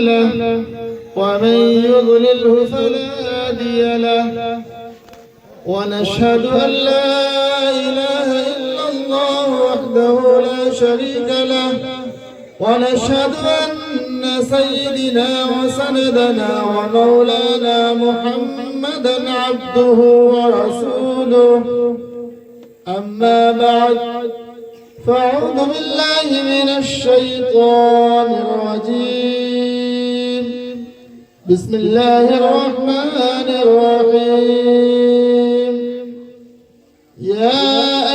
له ومن يضلله فلا هادي له ونشهد أن لا إله إلا الله وحده لا شريك له ونشهد أن سيدنا وسندنا ومولانا محمدا عبده ورسوله أما بعد فأعوذ بالله من الشيطان الرجيم بسم الله الرحمن الرحيم يا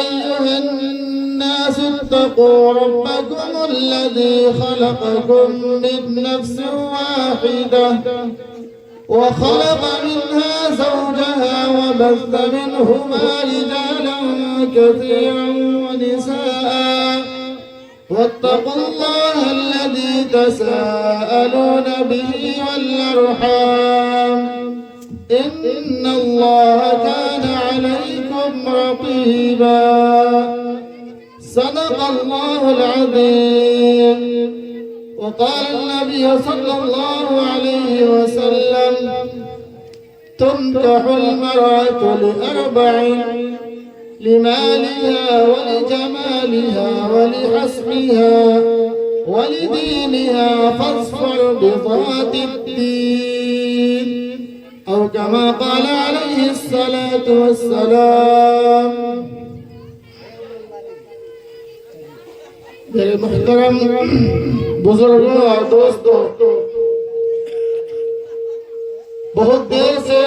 أيها الناس اتقوا ربكم الذي خلقكم من نفس واحدة وخلق منها زوجها وبث منهما رجالا كثيرا ونساء واتقوا الله الذي تساءلون به والأرحام إن الله كان عليكم رقيبا صدق الله العظيم وقال النبي صلى الله عليه وسلم تنكح المرأة لأربع لمالها ولجمالها ولحسبها ولدينها فاصفر بذات الدين أو كما قال عليه الصلاة والسلام. میرے محترم بزرگوں اور دوستوں، بہت دیر سے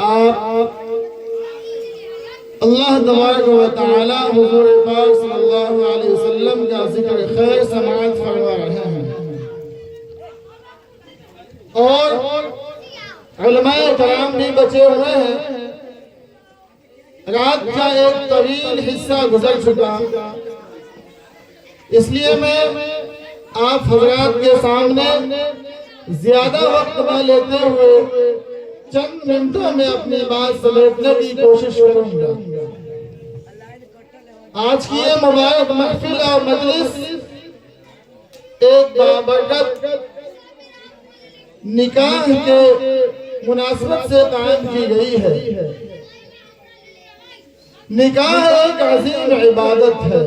آپ اللہ تبارک و تعالی حضور پاک صلی اللہ علیہ وسلم کا ذکر خیر سماعت فرما رہے ہیں، اور علماء کرام بھی بچے ہوئے ہیں۔ رات کا ایک طویل حصہ گزر چکا، اس لیے میں آپ حضرات کے سامنے زیادہ وقت نہ لیتے ہوئے چند منٹوں میں اپنی بات سمیٹنے کی کوشش کروں گا۔ آج کی یہ مبارک محفل اور مجلس ایک بابرکت نکاح کے مناسبت سے قائم کی گئی ہے۔ نکاح ایک عظیم عبادت ہے۔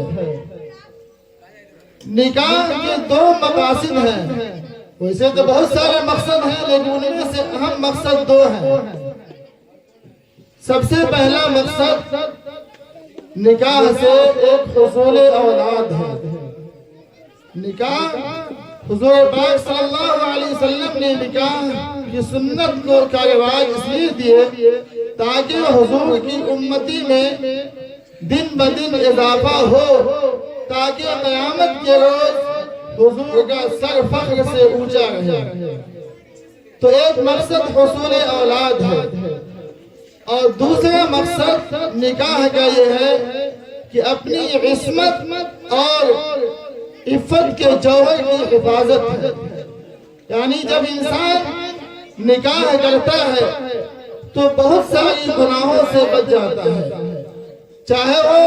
نکاح کے دو مقاصد ہیں، ویسے تو بہت سارے مقصد ہیں لیکن ان میں سے اہم مقصد دو ہیں۔ سب سے پہلا مقصد نکاح سے ایک حصول اولاد ہے۔ نکاح حضور پاک صلی اللہ علیہ وسلم نے نکاح کی سنت کو کا رواج اس لیے دیے تاکہ حضور کی امتی میں دن بدن اضافہ ہو، تاکہ قیامت کے روز حضور کا سر فخر سے اونچا رہے۔ تو ایک مقصد حصول اولاد ہے، اور دوسرا مقصد نکاح کا یہ ہے کہ اپنی عصمت اور عفت کے جوہر کی حفاظت ہے۔ یعنی جب انسان نکاح کرتا ہے تو بہت ساری گناہوں سے بچ جاتا ہے، چاہے وہ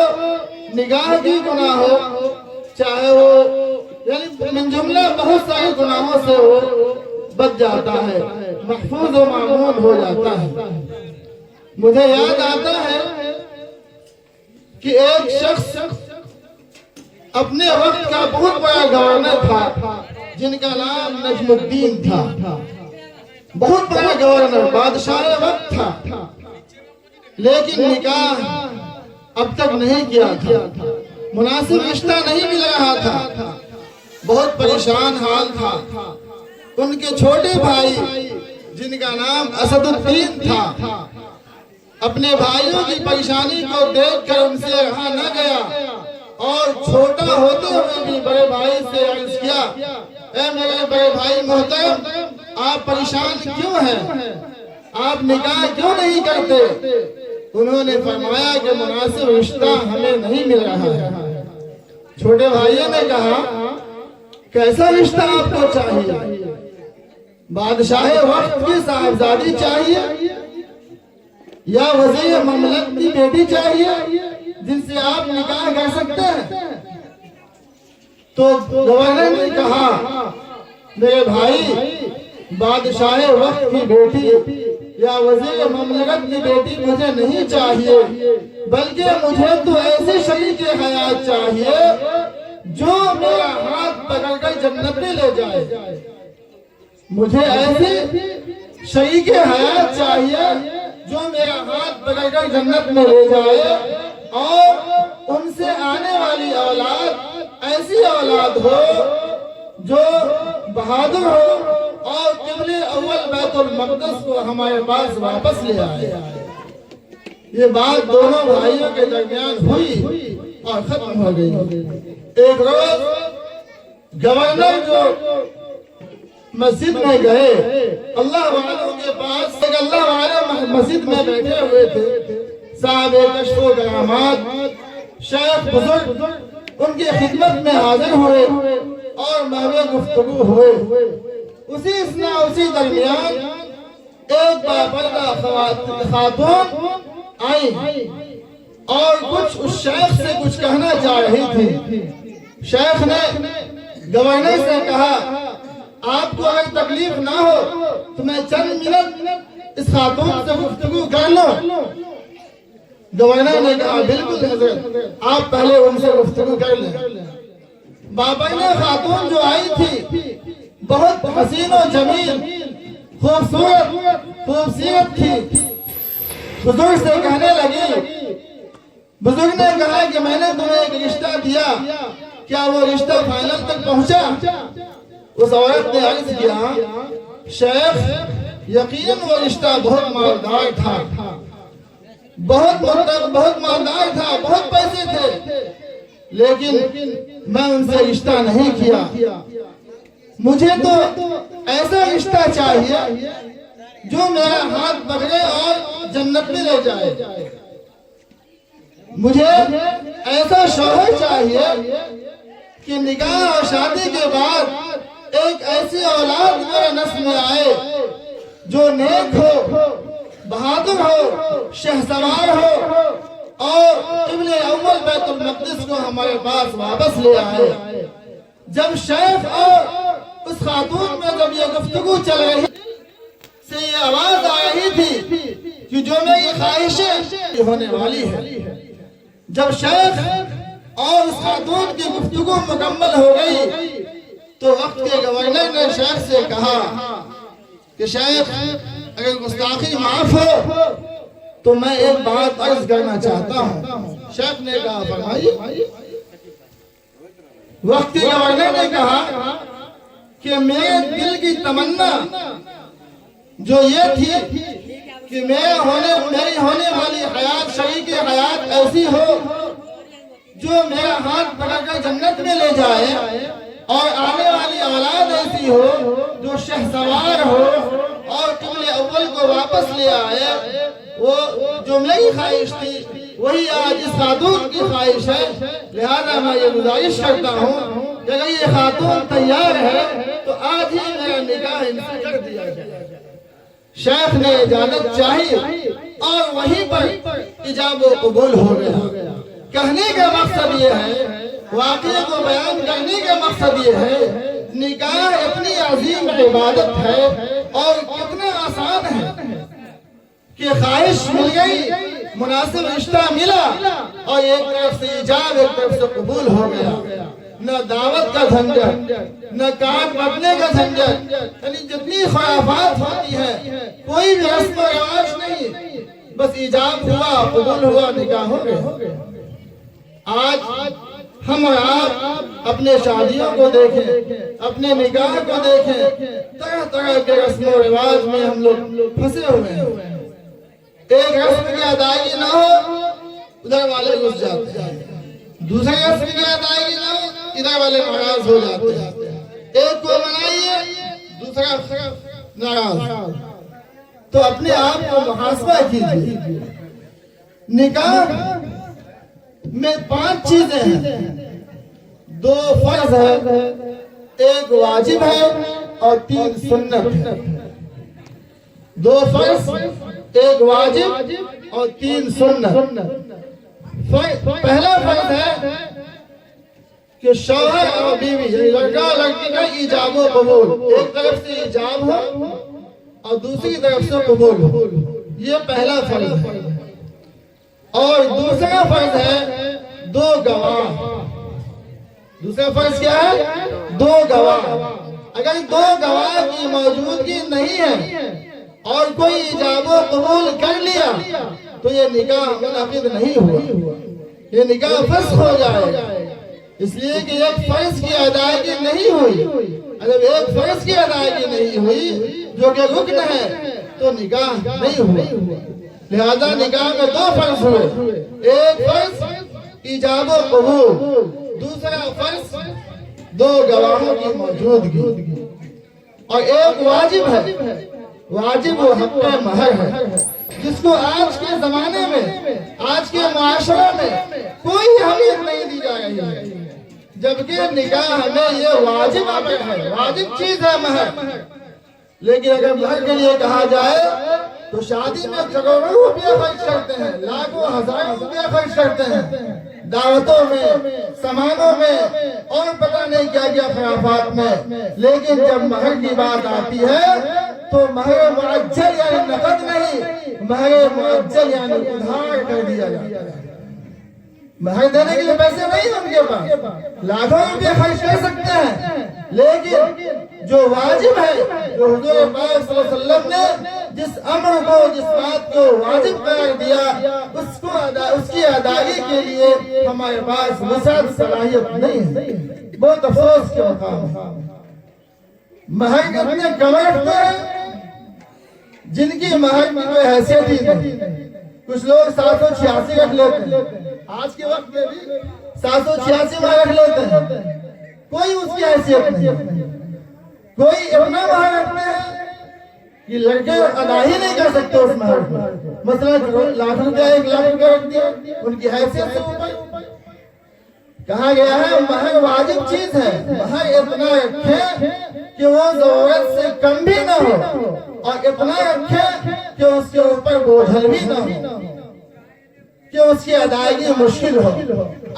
نگاہ کی گناہ ہو، چاہے وہ یعنی من جملہ بہت سارے گناہوں سے وہ بچ جاتا ہے، محفوظ و معمون ہو جاتا ہے۔ مجھے یاد آتا ہے کہ ایک شخص اپنے وقت کا بہت بڑا گورنر تھا جن کا نام نجم الدین تھا۔ بہت بڑا گورنر، بادشاہ وقت تھا، لیکن نکاح اب تک نہیں کیا تھا، مناسب رشتہ نہیں مل رہا تھا، بہت پریشان حال تھا۔ ان کے چھوٹے بھائی جن کا نام اسد الدین تھا، اپنے بھائیوں کی پریشانی کو دیکھ کر ان سے رہا نہ گیا، اور چھوٹا ہوتے ہوئے بھی بڑے بھائی سے عرض کیا، اے میرے بڑے بھائی محترم، آپ پریشان کیوں ہیں؟ آپ نکاح کیوں نہیں کرتے؟ انہوں نے فرمایا کہ مناسب رشتہ ہمیں نہیں مل رہا ہے۔ چھوٹے بھائیوں نے کہا، کیسا رشتہ آپ کو چاہیے؟ بادشاہ وقت کی صاحبزادی چاہیے یا وزیر مملکت کی بیٹی چاہیے جن سے آپ نکاح کر سکتے ہیں؟ تو گورنر نے کہا میرے بھائی، بادشاہ وقت کی بیٹی یا وزیر مملکت کی بیٹی مجھے نہیں چاہیے، بلکہ مجھے تو ایسے شریک حیات چاہیے جو میرا ہاتھ پکڑ کر جنت میں لے جائے۔ مجھے ایسے شریک حیات چاہیے جو میرا ہاتھ پکڑ کر جنت میں لے جائے، اور ان سے آنے والی اولاد ایسی اولاد ہو جو بہادر ہو اور قبلہ اول بیت المقدس کو ہمارے پاس واپس لے آئے۔ یہ بات دونوں بھائیوں کے درمیان ہوئی اور ختم ہو گئی۔ ایک روز گورنر جو مسجد میں گئے، اللہ والوں کے پاس، اللہ والے مسجد میں بیٹھے ہوئے تھے، صاحب کشف و کرامات شیخ بزرگ ان کی خدمت میں حاضر ہوئے اور محو گفتگو ہوئے۔ اسی درمیان ایک باپردہ خاتون آئی اور کچھ اس شیخ سے کچھ کہنا چاہ رہی تھی۔ شیخ نے گورنر سے کہا، آپ کو اگر تکلیف نہ ہو تو میں چند منٹ اس خاتون سے گفتگو کر لوں۔ گورنر نے کہا، بالکل حضرت، آپ پہلے ان سے گفتگو کر لیں۔ بابائنہ خاتون جو آئی تھی بہت حسین و جمیل، خوبصورت تھی۔ بزرگ سے کہنے لگی، بزرگ نے کہا کہ میں نے تمہیں ایک رشتہ دیا، کیا وہ رشتہ فائنل تک پہنچا؟ اس عورت نے عرض کیا، شیخ یقیناً وہ رشتہ بہت مالدار تھا، بہت مالدار تھا، بہت پیسے تھے، لیکن میں ان سے رشتہ نہیں کیا۔ مجھے تو ایسا رشتہ چاہیے جو میرا ہاتھ پکڑے اور جنت میں لے جائے۔ مجھے ایسا شوہر چاہیے کہ نکاح اور شادی کے بعد ایک ایسی اولاد میرے نسل میں آئے جو نیک ہو، بہادر ہو، شہسوار ہو اور قبلہ اول بیت المقدس کو ہمارے پاس واپس لے آئے۔ جب شیخ اور اس خاتون میں جب یہ گفتگو چل رہی سے یہ آواز آ رہی تھی کہ جو میری خواہشیں ہونے والی ہے۔ جب شیخ اور اس خاتون کی گفتگو مکمل ہو گئی تو وقت کے گورنر نے شیخ سے کہا کہ شیخ اگر گستاخی معاف ہو تو میں ایک بات عرض کرنا چاہتا ہوں۔ شیخ نے کہا، فرمائیے۔ وقت کے گورنر نے کہا کہ میرے دل کی تمنا جو یہ تھی کہ میری ہونے والی حیات، شریک حیات ایسی ہو جو میرا ہاتھ پکڑ کر جنت میں لے جائے، اور آنے والی اولاد ایسی ہو جو شہسوار ہو اور قبلہ اول کو واپس لے آئے۔ وہ جو میری خواہش تھی وہی آج اس خاتون کی خواہش ہے، لہذا میں یہ گزارش کرتا ہوں کہ اگر یہ خاتون تیار ہے تو آج ہی میرا نکاح ان سے کر دیا جائے۔ شیخ نے اجازت چاہی اور وہیں پر ایجاب و قبول ہو گیا۔ کہنے کا مقصد یہ ہے، واقعے کو بیان کرنے کا مقصد یہ ہے، نکاح اتنی عظیم عبادت ہے اور کتنا آسان ہے کہ خواہش مل گئی، مناسب رشتہ ملا اور ایک طرف سے ایجاب ایک طرف سے قبول ہو گیا۔ نہ دعوت کا جھنجٹ، نہ کارڈ بٹنے کا جھنجٹ، یعنی جتنی خرافات ہوتی ہے کوئی بھی رسم و رواج نہیں، بس ایجاب ہوا، قبول ہوا، نکاح ہو گیا۔ آج ہم اور آپ اپنے شادیوں کو دیکھیں، اپنے نکاح کو دیکھیں، طرح طرح کے رسم و رواج میں ہم لوگ پھنسے ہوئے ہیں۔ ایک رسم کی ادائیگی نہ ہو ادھر والے گھس جاتے ہیں، دوسرے رسم کی ادائیگی نہ ہو ادھر والے ناراض ہو جاتے ہیں۔ ایک کو منائیے دوسرا ناراض، تو اپنے آپ کو محاسبہ کیجیے۔ نکاح میں 5 چیزیں ہیں، 2 فرض ہے، 1 واجب ہے اور 3 سنت ہے۔ 2 فرض، 1 واجب اور 3 سنت۔ پہلا فرض ہے کہ شوہر اور بیوی یعنی لڑکا لڑکی کا ایجاب و قبول، ایک طرف سے ایجاب ہو اور دوسری طرف سے قبول ہو، یہ پہلا فرض ہے۔ اور دوسرا فرض ہے دو گواہ۔ دوسرا فرض کیا ہے؟ دو گواہ۔ اگر دو گواہ کی موجودگی نہیں ہے اور کوئی ایجاب و قبول کر لیا تو یہ نکاح منعقد نہیں ہوا، یہ نکاح فسخ ہو جائے گا، اس لیے کہ ایک فرض کی ادائیگی نہیں ہوئی۔ اگر ایک فرض کی ادائیگی نہیں ہوئی جو کہ رکن ہے تو نکاح نہیں ہوا۔ لہذا نکاح میں دو فرض ہوئے، ایک فرض ایجاب و قبول، دوسرا فرض دو گواہوں کی موجودگی، اور ایک واجب ہے، واجب و حق مہر ہے، جس کو آج کے زمانے میں، آج کے معاشرے میں کوئی اہمیت نہیں دی جا رہی ہے، جبکہ نکاح میں یہ واجب امر ہے، واجب چیز ہے مہر۔ لیکن اگر مہر کے لیے کہا جائے تو شادی میں کروڑوں روپے خرچ کرتے ہیں، لاکھوں ہزاروں روپے خرچ کرتے ہیں، دعوتوں میں، سامانوں میں اور پتہ نہیں کیا کیا خرافات میں، لیکن جب مہر کی بات آتی ہے تو مہر معجل یعنی نقد نہیں، مہر معجل یعنی ادھار کر دیا جاتا ہے۔ مہر دینے کے لیے پیسے نہیں ان کے پاس، لاکھوں روپے خرچ کر سکتے ہیں، لیکن جو واجب ہے، جو حضور پاک صلی اللہ علیہ وسلم نے جس امر کو، جس بات کو واجب قرار دیا، اس کی ادائیگی کے لیے ہمارے پاس وسعت صلاحیت نہیں ہے۔ بہت افسوس کے مقام ہے۔ مہر کتنے کم رکھتے ہیں جن کی مہر کی کوئی حیثیت ہی نہیں۔ کچھ لوگ 786 رکھ لیتے ہیں، آج کے وقت میں بھی 786 مہر رکھ لیتے ہیں، کوئی اس کی حیثیت نہیں۔ کوئی اتنا مہر رکھتے ہیں کہ لڑکے ادا ہی نہیں کر سکتے اس مہر کو، مثلا لاکھ روپیہ، 1,00,000 روپیہ رکھ دیا، ان کی حیثیت سے اوپر۔ کہا گیا ہے مہر واجب چیز ہے، مہر اتنا رکھے کہ وہ ضرورت سے کم بھی نہ ہو اور اتنا رکھے کہ اس کے اوپر بوجھل بھی نہ ہو، کہ اس کی ادائیگی مشکل ہو۔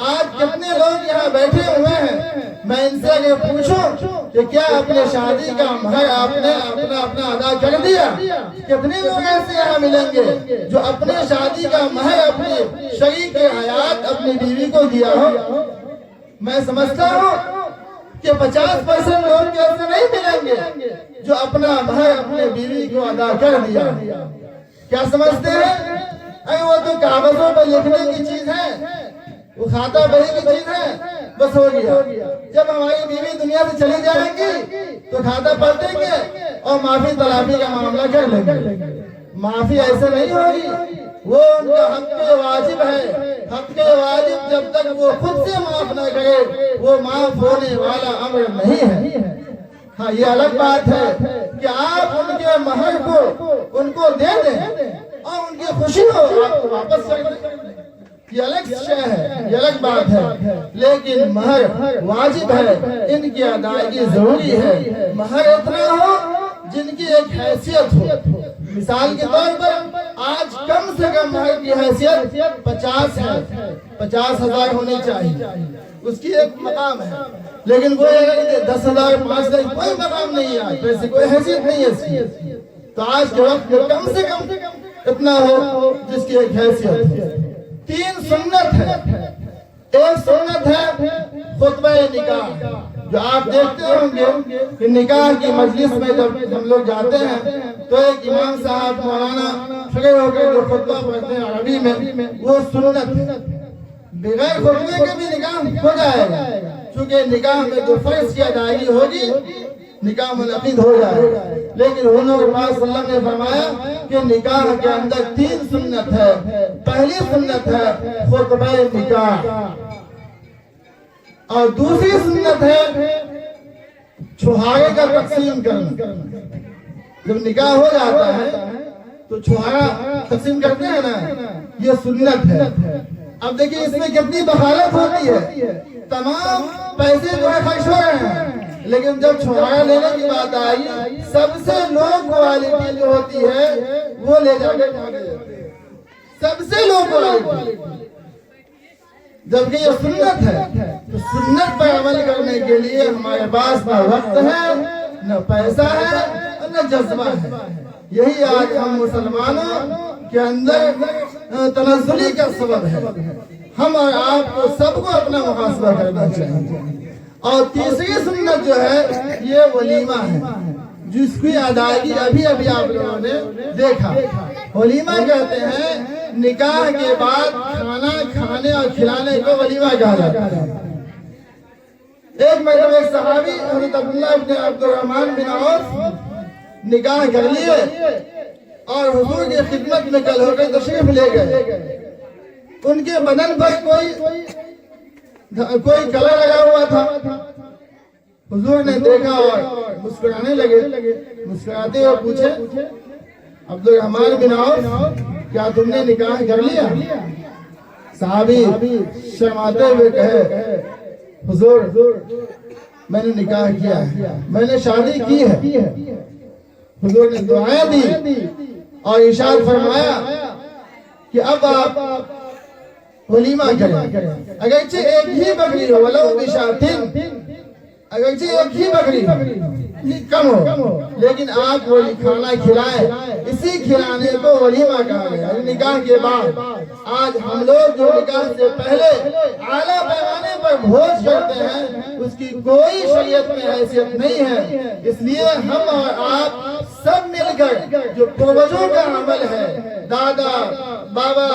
آج کتنے لوگ یہاں بیٹھے ہوئے ہیں، میں ان سے اگر پوچھوں کہ کیا اپنے شادی کا مہر آپ نے اپنا ادا کر دیا، کتنے لوگ ایسے یہاں ملیں گے جو اپنے شادی کا مہر اپنی شریک حیات اپنی بیوی کو دیا ہو؟ میں سمجھتا ہوں کہ 50% لوگ ایسے نہیں ملیں گے جو اپنا مہر اپنے بیوی کو ادا کر دیا۔ کیا سمجھتے ہیں؟ اگر وہ تو کاغذوں پر لکھنے کی چیز ہے، وہ کھاتا بہی کی چیز ہے، بس ہو گیا۔ جب ہماری بیوی دنیا سے چلی جائیں گی تو کھاتا پڑھ دیں گے اور معافی تلافی کا معاملہ کر لیں گے۔ معافی ایسے نہیں ہوگی، وہ ان کا حق واجب ہے۔ حق واجب جب تک وہ خود سے معاف نہ کرے وہ معاف ہونے والا امر نہیں ہے۔ ہاں یہ الگ بات ہے کہ آپ ان کے مہر کو ان کو دے دیں اور ان کی خوشی ہو آپ کو واپس کر دیں، یہ الگ شے ہے، یہ الگ بات ہے، لیکن مہر واجب ہے، ان کی ادائیگی ضروری ہے۔ مہر اتنا ہو جن کی ایک حیثیت ہو۔ مثال کے طور پر آج کم سے کم مہر کی حیثیت 50 ہے، 50,000 ہونی چاہیے، اس کی ایک مقام ہے، لیکن کوئی 10,000 5,000 کوئی مقام نہیں ہے، آج پیسے کوئی حیثیت نہیں ہے اس کی۔ تو آج کے وقت میں کم سے کم اتنا ہو جس کی ایک حیثیت ہے۔ 3 سنت ہے، ایک سنت ہے خطبہ نکاح، جو آپ دیکھتے ہوں گے کہ نکاح کی مجلس میں جب ہم لوگ جاتے ہیں تو ایک امام صاحب مولانا کھڑے ہو کے جو خطبہ پڑھتے ہیں عربی میں، وہ سنت ہے۔ بغیر خطبے کے بھی نکاح ہو جائے گا، چونکہ نکاح میں جو فرض کی ادائیگی ہوگی نکاح منعقد ہو جائے گا، لیکن حضور پاک صلی اللہ علیہ وسلم نے فرمایا کہ نکاح کے اندر 3 سنت ہے۔ پہلی سنت ہے خطبہ نکاح، اور دوسری سنت ہے چھہارے کا تقسیم کرنا۔ جب نکاح ہو جاتا ہے تو چھہارا تقسیم کرتے ہیں نا، یہ سنت ہے۔ اب دیکھیں اس میں کتنی بخالت ہوتی ہے، تمام پیسے جو ہے خرچ ہو رہے ہیں، لیکن جب چھہارا لینے کی بات آئی سب سے لو کوالٹی جو ہوتی ہے وہ لے جا کے سب سے لو کوالٹی۔ جبکہ یہ سنت ہے، تو سنت پر عمل کرنے کے لیے ہمارے پاس نہ وقت ہے، نہ پیسہ ہے، اور نہ جذبہ ہے۔ یہی آج ہم مسلمانوں کے اندر تنزلی کا سبب ہے۔ ہم اور آپ کو سب کو اپنا محاسبہ کرنا چاہیے۔ اور تیسری سنت جو ہے یہ ولیمہ ہے، جس کی ادائیگی ابھی آپ لوگوں نے دیکھا۔ ولیمہ کہتے ہیں نکاح کے بعد کھانا کھانے اور کھلانے کو ولیمہ کہا جاتا ہے۔ ایک مرتبہ ایک صحابی حضرت عبداللہ بن عبد الرحمن بن عوف نکاح کر لیے اور حضور کی خدمت میں کل ہو کے تشریف لے گئے۔ ان کے بدن پر کوئی کلر لگا ہوا تھا۔ حضور نے دیکھا اور مسکرانے لگے۔ مسکراتے ہوئے پوچھے عبد الرحمن بن عوف کیا تم نے نکاح کر لیا؟ صحابی شرماتے ہوئے کہے حضور میں نے نکاح کیا ہے، میں نے شادی کی ہے۔ حضور نے دعائیں دی اور ارشاد فرمایا کہ اب آپ ولیمہ کریں، اگرچہ ایک ہی بکری ہو، ولو بشاتن، اگرچہ ایک ہی بکری ہو کم ہو، لیکن آپ وہ کھانا کھلائیں۔ اسی کھلانے کو ولیمہ کہا گیا نکاح کے بعد۔ آج ہم لوگ جو نکاح سے پہلے اعلیٰ پیمانے پر بھوج کرتے ہیں اس کی کوئی شریعت میں حیثیت نہیں ہے۔ اس لیے ہم اور آپ سب مل کر جو پروجوں کا عمل ہے، دادا بابا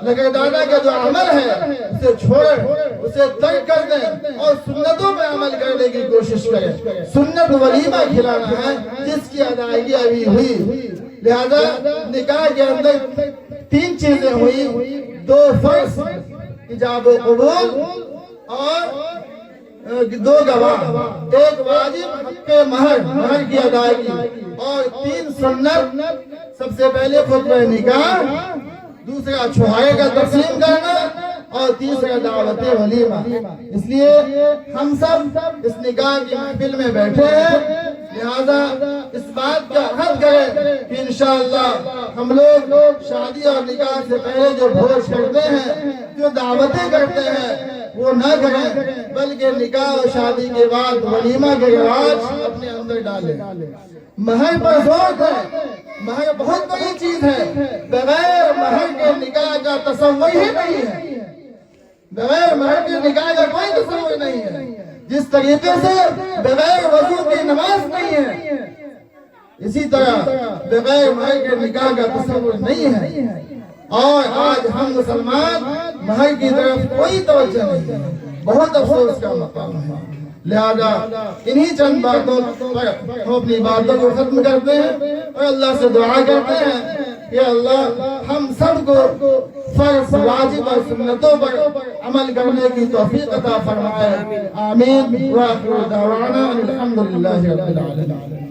لگے دادا کا جو عمل ہے اسے چھوڑیں، اسے ترک کر دیں اور سنتوں پہ عمل کرنے کی کوشش کریں۔ سنت ولیمہ کھلانا ہے جس کی ادائیگی ابھی ہوئی۔ لہذا نکاح کے اندر تین چیزیں ہوئی، دو فرض ایجاب و قبول اور دو گواہ، ایک واجب حق مہر کی ادائیگی اور تین سنت۔ سب سے پہلے خطبہ نکاح، دوسرا چھوہائے کا تقسیم کرنا اور تیسرا دعوت ولیمہ۔ اس لیے ہم سب اس نکاح کی محفل میں بیٹھے ہیں، لہذا اس بات کا عہد کریں کہ انشاءاللہ ہم لوگ شادی اور نکاح سے پہلے جو بھوج کرتے ہیں، جو دعوتیں کرتے ہیں وہ نہ کریں، بلکہ نکاح اور شادی کے بعد ولیمہ کے رواج اپنے اندر ڈالیں۔ مہر پر زور دیں، مہر بہت بڑی چیز ہے۔ بغیر مہر کے نکاح کا تصور ہی نہیں ہے، بغیر مہر کے نکاح کا کوئی تصور نہیں ہے۔ جس طریقے سے بغیر وضو کی نماز نہیں ہے، اسی طرح بغیر مہر کے نکاح کا تصور نہیں ہے۔ اور آج ہم مسلمان مہر کی طرف کوئی توجہ نہیں ہے، بہت افسوس کا مقام ہے۔ لہذا انہی چند باتوں پر ہم اپنی باتوں کو ختم کرتے ہیں اور اللہ سے دعا کرتے ہیں کہ اللہ ہم سب کو فرض واجب اور سنتوں پر عمل کرنے کی توفیق عطا فرمائے۔ آمین۔ وآخر دعوانا الحمدللہ رب العالمین۔